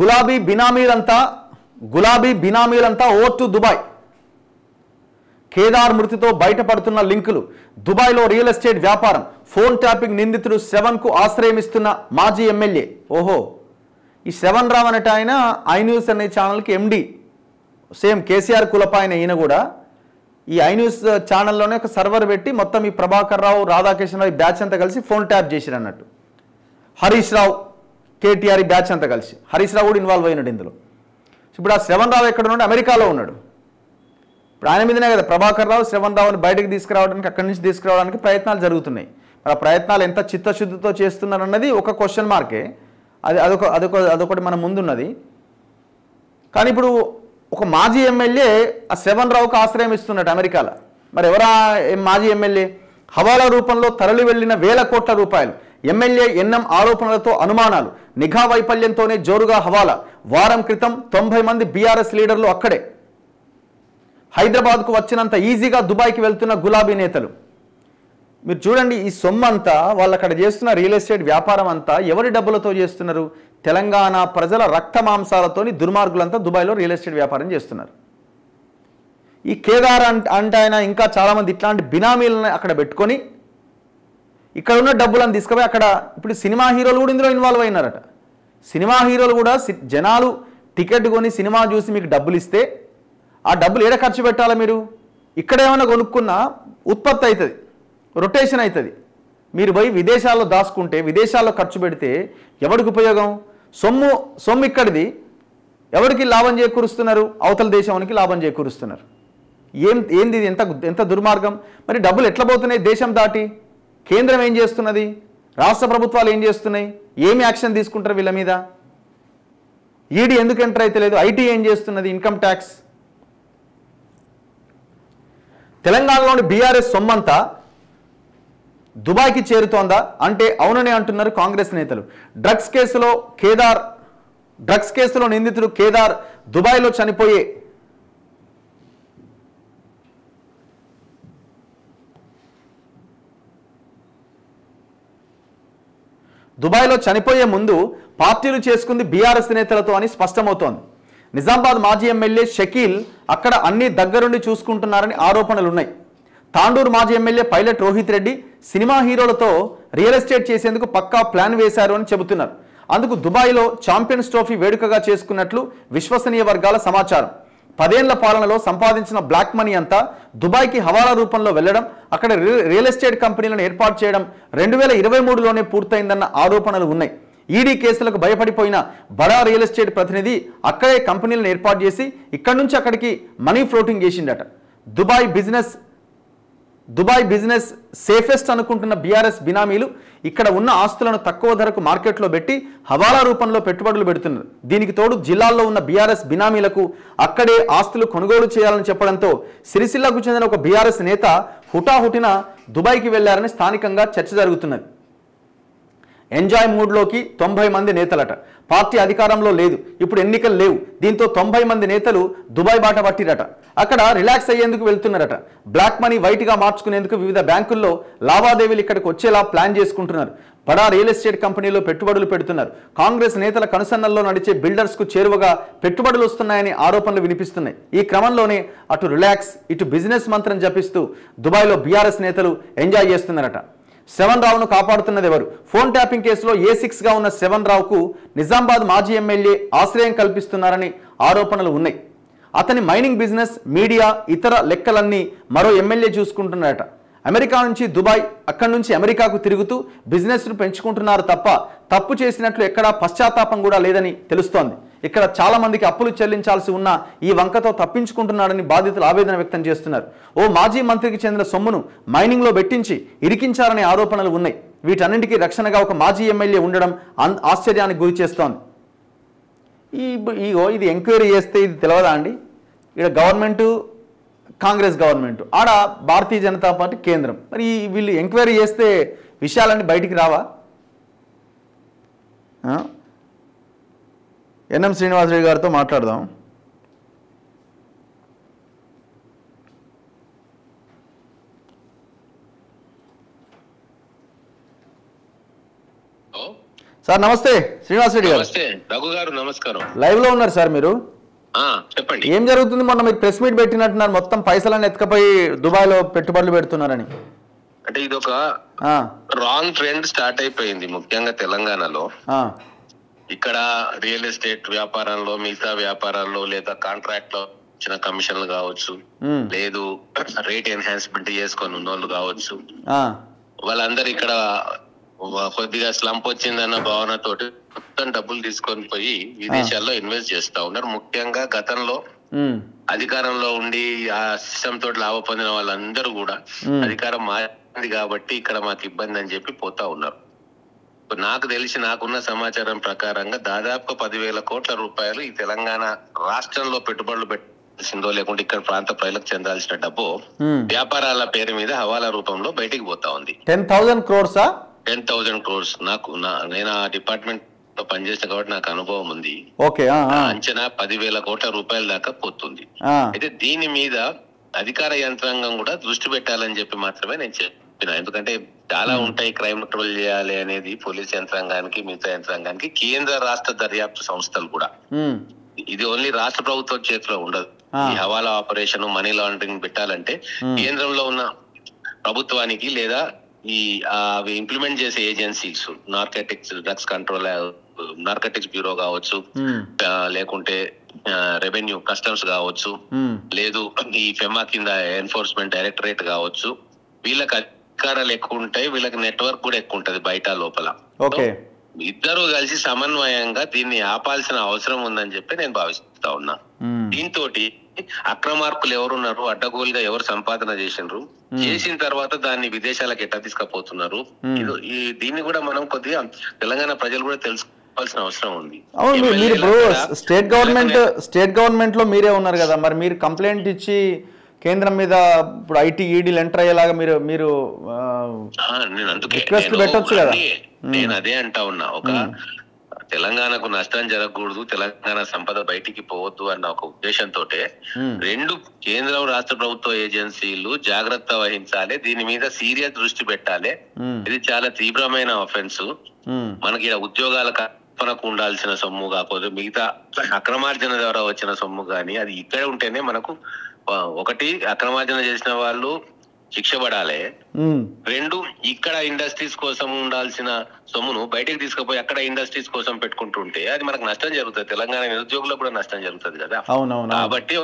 గులాబీ బినామీలంతా vote to Dubai. Kedar మృతితో బయటపడుతున్న లింకులు. దుబాయ్లో రియల్ ఎస్టేట్ వ్యాపారం. ఫోన్ ట్యాపింగ్ నిందితుడు శ్రవణ్కు ఆశ్రయం ఇస్తున్న మాజీ ఎమ్మెల్యే. ఓహో, ఈ శ్రవణ్ రావు అనేట ఆయన ఐ న్యూస్ అనే ఛానల్కి ఎండి. సేమ్ కేసీఆర్ కులపాయన ఈయన కూడా ఈ ఐ న్యూస్ ఛానల్లోనే ఒక సర్వర్ పెట్టి మొత్తం ఈ ప్రభాకర్ రావు, రాధాకృష్ణ రావు బ్యాచ్ అంతా కలిసి ఫోన్ ట్యాప్ చేసిరు అన్నట్టు. హరీష్ రావు, కేటీఆర్ ఈ బ్యాచ్ అంతా కలిసి. హరీష్ రావు కూడా ఇన్వాల్వ్ అయినాడు ఇందులో. ఇప్పుడు ఆ శ్రవణ్ రావు ఎక్కడ ఉన్నాడు? అమెరికాలో ఉన్నాడు. ఇప్పుడు ఆయన మీదనే కదా ప్రభాకర్ రావు శ్రవణ్ రావుని బయటకు తీసుకురావడానికి, అక్కడి నుంచి తీసుకురావడానికి ప్రయత్నాలు జరుగుతున్నాయి. మరి ఆ ప్రయత్నాలు ఎంత చిత్తశుద్ధితో చేస్తున్నారన్నది ఒక క్వశ్చన్ మార్కే. అదొకటి మన ముందున్నది. కానీ ఇప్పుడు ఒక మాజీ ఎమ్మెల్యే ఆ శ్రవణ్ రావుకు ఆశ్రయం ఇస్తున్నట్టు అమెరికాలో. మరి ఎవరా మాజీ ఎమ్మెల్యే? హవాలా రూపంలో తరలి వెళ్లిన వేల కోట్ల రూపాయలు. ఎమ్మెల్యే ఎన్ఎం ఆరోపణలతో అనుమానాలు. నిఘా వైఫల్యంతోనే జోరుగా హవాలా. వారం క్రితం 90 మంది బీఆర్ఎస్ లీడర్లు అక్కడే. హైదరాబాద్కు వచ్చినంత ఈజీగా దుబాయ్కి వెళ్తున్న గులాబీ నేతలు. మీరు చూడండి, ఈ సొమ్మంతా వాళ్ళు అక్కడ చేస్తున్న రియల్ ఎస్టేట్ వ్యాపారం అంతా ఎవరి డబ్బులతో చేస్తున్నారు? తెలంగాణ ప్రజల రక్త మాంసాలతోని దుర్మార్గులంతా దుబాయ్లో రియల్ ఎస్టేట్ వ్యాపారం చేస్తున్నారు. ఈ కేదార్ అంటే ఆయన ఇంకా చాలామంది ఇట్లాంటి బినామీలను అక్కడ పెట్టుకొని ఇక్కడ ఉన్న డబ్బులను తీసుకుపోయి అక్కడ ఇప్పుడు సినిమా హీరోలు కూడా ఇందులో ఇన్వాల్వ్ అయినారట. సినిమా హీరోలు కూడా జనాలు టికెట్ కొని సినిమా చూసి మీకు డబ్బులు ఇస్తే ఆ డబ్బులు ఏడ ఖర్చు పెట్టాలా? మీరు ఇక్కడ ఏమైనా కొనుక్కున్నా ఉత్పత్తి అవుతుంది, రొటేషన్ అవుతుంది. మీరు పోయి విదేశాల్లో దాచుకుంటే, విదేశాల్లో ఖర్చు పెడితే ఎవరికి ఉపయోగం? సొమ్ము ఇక్కడిది, ఎవరికి లాభం చేకూరుస్తున్నారు? అవతల దేశానికి లాభం చేకూరుస్తున్నారు. ఏంది ఇది? ఎంత దుర్మార్గం! మరి డబ్బులు ఎట్లా పోతున్నాయి దేశం దాటి? కేంద్రం ఏం చేస్తున్నది? రాష్ట్ర ప్రభుత్వాలు ఏం చేస్తున్నాయి? ఏమి యాక్షన్ తీసుకుంటారు వీళ్ళ మీద? ఈడీ ఎందుకు ఎంటర్ అయితే లేదు? ఐటీ ఏం చేస్తున్నది? Income tax. తెలంగాణలోని బీఆర్ఎస్ సొమ్మంతా దుబాయ్కి చేరుతోందా అంటే అవుననే అంటున్నారు కాంగ్రెస్ నేతలు. డ్రగ్స్ కేసులో నిందితుడు కేదార్ దుబాయ్లో చనిపోయే ముందు పార్టీలు చేసుకుంది బీఆర్ఎస్ నేతలతో అని స్పష్టమవుతోంది. నిజామాబాద్ మాజీ ఎమ్మెల్యే షకీల్ అక్కడ అన్ని దగ్గరుండి చూసుకుంటున్నారని ఆరోపణలున్నాయి. తాండూరు మాజీ MLA pilot Rohit Reddy cinema హీరోలతో రియల్ ఎస్టేట్ చేసేందుకు పక్కా ప్లాన్ వేశారు అని చెబుతున్నారు. అందుకు దుబాయ్లో ఛాంపియన్స్ ట్రోఫీ వేడుకగా చేసుకున్నట్లు విశ్వసనీయ వర్గాల సమాచారం. 10 ఏళ్ల పాలనలో సంపాదించిన బ్లాక్ మనీ అంతా దుబాయ్కి హవాలా రూపంలో వెళ్లడం, అక్కడ రియల్ ఎస్టేట్ కంపెనీలను ఏర్పాటు చేయడం 2023లోనే పూర్తయిందన్న ఆరోపణలు ఉన్నాయి. ఈడీ కేసులకు భయపడిపోయిన బడా రియల్ ఎస్టేట్ ప్రతినిధి అక్కడే కంపెనీలను ఏర్పాటు చేసి ఇక్కడి నుంచి అక్కడికి మనీ ఫ్లోటింగ్ చేసిండట. దుబాయ్ బిజినెస్ సేఫెస్ట్ అనుకుంటున్న బీఆర్ఎస్ బినామీలు ఇక్కడ ఉన్న ఆస్తులను తక్కువ ధరకు మార్కెట్లో పెట్టి హవాలా రూపంలో పెట్టుబడులు పెడుతున్నారు. దీనికి తోడు జిల్లాల్లో ఉన్న బీఆర్ఎస్ బినామీలకు అక్కడే ఆస్తులు కొనుగోలు చేయాలని చెప్పడంతో సిరిసిల్లకు చెందిన ఒక బీఆర్ఎస్ నేత హుటాహుటిన దుబాయ్కి వెళ్లారని స్థానికంగా చర్చ జరుగుతున్నది. ఎంజాయ్ మూడ్లోకి 90 మంది నేతలట. పార్టీ అధికారంలో లేదు, ఇప్పుడు ఎన్నికలు లేవు. దీంతో 90 మంది నేతలు దుబాయ్ బాట పట్టిరట. అక్కడ రిలాక్స్ అయ్యేందుకు వెళ్తున్నారట. బ్లాక్ మనీ వైట్గా మార్చుకునేందుకు వివిధ బ్యాంకుల్లో లావాదేవీలు ఇక్కడికి వచ్చేలా ప్లాన్ చేసుకుంటున్నారు. బడా రియల్ ఎస్టేట్ కంపెనీలో పెట్టుబడులు పెడుతున్నారు. కాంగ్రెస్ నేతల కనుసన్నల్లో నడిచే బిల్డర్స్కు చేరువగా పెట్టుబడులు వస్తున్నాయని ఆరోపణలు వినిపిస్తున్నాయి. ఈ క్రమంలోనే అటు రిలాక్స్, ఇటు బిజినెస్ మంత్రం జపిస్తూ దుబాయ్లో బీఆర్ఎస్ నేతలు ఎంజాయ్ చేస్తున్నారట. శ్రవణ్ రావును కాపాడుతున్నది ఎవరు? ఫోన్ ట్యాపింగ్ కేసులో A6గా ఉన్న శ్రవణ్ రావుకు నిజామాబాద్ మాజీ ఎమ్మెల్యే ఆశ్రయం కల్పిస్తున్నారని ఆరోపణలు ఉన్నాయి. అతని మైనింగ్ బిజినెస్, మీడియా, ఇతర లెక్కలన్నీ మరో ఎమ్మెల్యే చూసుకుంటున్నారట. అమెరికా నుంచి దుబాయ్, అక్కడి నుంచి అమెరికాకు తిరుగుతూ బిజినెస్ను పెంచుకుంటున్నారు తప్ప తప్పు చేసినట్లు ఎక్కడా పశ్చాత్తాపం కూడా లేదని తెలుస్తోంది. ఇక్కడ చాలా మందికి అప్పులు చెల్లించాల్సి ఉన్న ఈ వంకతో తప్పించుకుంటున్నాడని బాధితులు ఆవేదన వ్యక్తం చేస్తున్నారు. ఓ మాజీ మంత్రికి చెందిన సొమ్మును మైనింగ్లో పెట్టించి ఇరికించారనే ఆరోపణలు ఉన్నాయి. వీటన్నింటికీ రక్షణగా ఒక మాజీ ఎమ్మెల్యే ఉండడం ఆశ్చర్యానికి గురి చేస్తోంది. ఇది ఎంక్వైరీ చేస్తే ఇది తెలియదా అండి? ఇక్కడ గవర్నమెంటు, కాంగ్రెస్ గవర్నమెంట్, ఆడ భారతీయ జనతా పార్టీ కేంద్రం. మరి వీళ్ళు ఎంక్వైరీ చేస్తే విషయాలన్నీ బయటికి రావా? ఎన్ఎం శ్రీనివాసరెడ్డి గారితో మాట్లాడదాం. సార్ నమస్తే, శ్రీనివాస్ రెడ్డి గారు. నమస్తే రఘు గారు, నమస్కారం. లైవ్ లో ఉన్నారు సార్ మీరు? చెప్పండి. ఏం జరుగుతుంది? మొన్న మీరు ప్రెస్ మీట్ పెట్టినట్టున్నారు, మొత్తం పైసలన్నీ ఎత్తుకపోయి దుబాయ్ లో పెట్టుబడులు పెడుతున్నారని. అంటే ఇది ఒక రాంగ్ ట్రెండ్ స్టార్ట్ అయిపోయింది, ముఖ్యంగా తెలంగాణలో. ఇక్కడ రియల్ ఎస్టేట్ వ్యాపారంలో, మిగతా వ్యాపారాల్లో, లేదా కాంట్రాక్ట్ లో ఇచ్చిన కమిషన్లు కావచ్చు, లేదు రేట్ ఎన్హాన్స్మెంట్ చేసుకొని ఉన్నోళ్ళు కావచ్చు, వాళ్ళందరూ ఇక్కడ కొద్దిగా స్లంప్ వచ్చిందన్న భావనతోటి మొత్తం డబ్బులు తీసుకొని పోయి విదేశాల్లో ఇన్వెస్ట్ చేస్తా ఉన్నారు. ముఖ్యంగా గతంలో అధికారంలో ఉండి ఆ సిస్టమ్ తోటి లాభ పొందిన వాళ్ళందరూ కూడా అధికారం మారింది కాబట్టి ఇక్కడ మాకు ఇబ్బంది అని చెప్పి పోతా ఉన్నారు. నాకు తెలిసి నాకున్న సమాచారం ప్రకారంగా దాదాపు 10,000 కోట్ల రూపాయలు ఈ తెలంగాణ రాష్ట్రంలో పెట్టుబడులు పెట్టాల్సిందో, లేకుంటే ఇక్కడ ప్రాంత ప్రజలకు చెందాల్సిన డబ్బు వ్యాపారాల పేరు మీద హవాలా రూపంలో బయటికి పోతా ఉంది. 10,000 crores. 10,000 crores. నేను ఆ డిపార్ట్మెంట్ లో పనిచేసిన కాబట్టి నాకు అనుభవం ఉంది. అంచనా 10,000 కోట్ల రూపాయల దాకా పోతుంది. అయితే దీని మీద అధికార యంత్రాంగం కూడా దృష్టి పెట్టాలని చెప్పి మాత్రమే నేను చెప్పిన. ఎందుకంటే చాలా ఉంటాయి, క్రైమ్ కంట్రోల్ చేయాలి అనేది పోలీస్ యంత్రాంగానికి, మిగతా యంత్రాంగానికి, కేంద్ర రాష్ట్ర దర్యాప్తు సంస్థలు కూడా. ఇది ఓన్లీ రాష్ట్ర ప్రభుత్వం చేతిలో ఉండదు. ఈ హవాలా ఆపరేషన్, మనీ లాండరింగ్ పెట్టాలంటే కేంద్రంలో ఉన్న ప్రభుత్వానికి లేదా ఈ అవి ఇంప్లిమెంట్ చేసే agencies, narcotics drugs control, narcotics bureau కావచ్చు, లేకుంటే రెవెన్యూ కస్టమ్స్ కావచ్చు, లేదు ఈ ఫెమా కింద ఎన్ఫోర్స్మెంట్ డైరెక్టరేట్ కావచ్చు, వీళ్ళకి అధికారాలు ఎక్కువ ఉంటాయి, వీళ్ళకి నెట్వర్క్ కూడా ఎక్కువ ఉంటది బయట లోపల. ఇద్దరు కలిసి సమన్వయంగా దీన్ని ఆపాల్సిన అవసరం ఉందని చెప్పి నేను భావిస్తా ఉన్నా. దీంతో అక్రమార్కులు ఎవరున్నారు, అడ్డగోలుగా ఎవరు సంపాదన చేసినారు, చేసిన తర్వాత దాన్ని విదేశాలకు ఎట్లా తీసుకుపోతున్నారు, దీన్ని కూడా మనం కొద్దిగా తెలంగాణ ప్రజలు కూడా తెలుసుకోవాల్సిన అవసరం ఉంది. స్టేట్ గవర్నమెంట్ లో మీరే ఉన్నారు కదా, మరి మీరు కంప్లైంట్ ఇచ్చి కేంద్రం మీద ఇప్పుడు ఐటీ ఈడీలు ఎంటర్ అయ్యేలాగా మీరు రిక్వెస్ట్ పెట్టొచ్చు కదా. నేను అదే అంటా ఉన్నా, ఒక తెలంగాణకు నష్టం జరగకూడదు, తెలంగాణ సంపద బయటికి పోవద్దు అన్న ఒక ఉద్దేశంతో రెండు కేంద్ర రాష్ట్ర ప్రభుత్వ ఏజెన్సీలు జాగ్రత్త వహించాలి, దీని మీద సీరియస్ దృష్టి పెట్టాలి. ఇది చాలా తీవ్రమైన ఆఫెన్స్. మనకి ఉద్యోగాల కల్పనకు ఉండాల్సిన సొమ్ము కాకపోతే మిగతా అక్రమార్జన ద్వారా వచ్చిన సొమ్ము కానీ అది ఇక్కడే ఉంటేనే మనకు, ఒకటి అక్రమార్జన చేసిన వాళ్ళు శిక్ష పడాలి, రెండు ఇక్కడ ఇండస్ట్రీస్ కోసం ఉండాల్సిన సొమ్మును బయటకు తీసుకుపోయి అక్కడ ఇండస్ట్రీస్ కోసం పెట్టుకుంటుంటే అది మనకు నష్టం జరుగుతుంది, తెలంగాణ నిరుద్యోగులకు కూడా నష్టం జరుగుతుంది కదా. కాబట్టి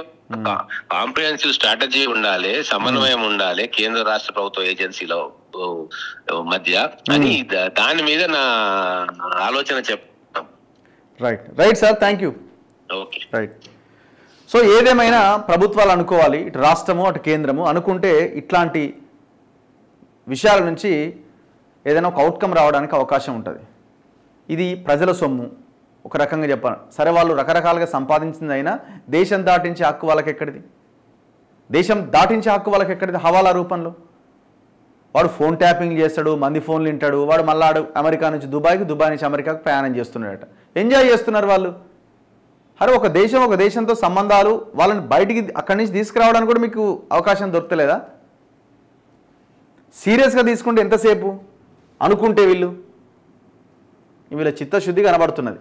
కాంప్రిహెన్సివ్ స్ట్రాటజీ ఉండాలి, సమన్వయం ఉండాలి కేంద్ర రాష్ట్ర ప్రభుత్వ ఏజెన్సీల మధ్య అని దాని మీద నా ఆలోచన చెప్తాం. Right sir, thank you. Okay, right. So ఏదేమైనా ప్రభుత్వాలు అనుకోవాలి, ఇటు రాష్ట్రము అటు కేంద్రము అనుకుంటే ఇట్లాంటి విషయాల నుంచి ఏదైనా ఒక అవుట్కమ్ రావడానికి అవకాశం ఉంటుంది. ఇది ప్రజల సొమ్ము ఒక రకంగా చెప్పాలి. సరే, వాళ్ళు రకరకాలుగా సంపాదించింది అయినా దేశం దాటించే హక్కు వాళ్ళకి ఎక్కడిది? దేశం దాటించే హక్కు వాళ్ళకి ఎక్కడిది? హవాలా రూపంలో వాడు ఫోన్ ట్యాపింగ్ చేస్తాడు, మంది ఫోన్లు వింటాడు, వాడు మళ్ళీ అమెరికా నుంచి దుబాయ్కి, దుబాయ్ నుంచి అమెరికాకు ప్రయాణం చేస్తున్నాడట. ఎంజాయ్ చేస్తున్నారు వాళ్ళు. అరే, ఒక దేశంతో సంబంధాలు, వాళ్ళని బయటికి అక్కడి నుంచి తీసుకురావడానికి కూడా మీకు అవకాశం దొరకలేదా? సీరియస్గా తీసుకుంటే ఎంతసేపు అనుకుంటే వీళ్ళ చిత్తశుద్ధి కనబడుతున్నది.